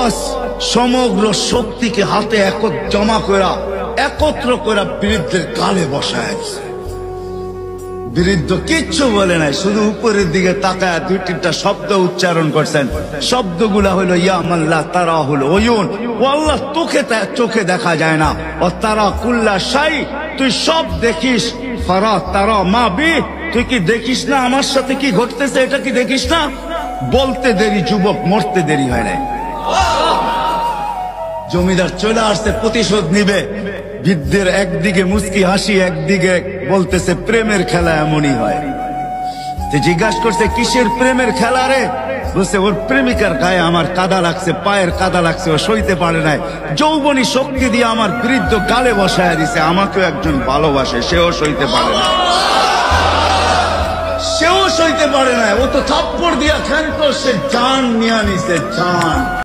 বস সমগ্র শক্তিকে হাতে একত্র করা বৃদ্ধের গালে বসায় দিছে। বৃদ্ধ কিচ্ছু বলে নাই, শুধু উপরের দিকে তাকায় দুই তিনটা শব্দ উচ্চারণ করছেন। শব্দগুলা হলো ইয়া মাল্লাহ তারা হলো ওয়ুন, ও আল্লাহ চোখে দেখা যায় না, ও তারা কুল্লা শাই, তুই সব দেখিস, ফারা তারা মা বি, তুই কি দেখিস না আমার সাথে কি ঘটতেছে, এটা কি দেখিস না? বলতে দেরি যুবক, মরতে দেরি হয় নাই। জমিদার চলে আসছে, প্রতিশোধ নিবে। বৃদ্ধের একদিকে মুস্কি হাসি, একদিকে বলতেছে প্রেমের খেলা এমনই হয়। জিজ্ঞাসা করছে কিসের প্রেমের খেলা রে? বলছে ওর প্রেমিকার গায়ে আমার কাদা লাগছে, পায়ের কাদা লাগছে, ও সইতে পারে নাই, যৌবনী শক্তি দিয়ে আমার বৃদ্ধ গালে বসায় দিছে। আমাকেও একজন ভালোবাসে, সেও সইতে পারে না, ও তো থাপ্পড় দিয়া ক্ষান্ত, সে জান নিয়ে নিছে, জান।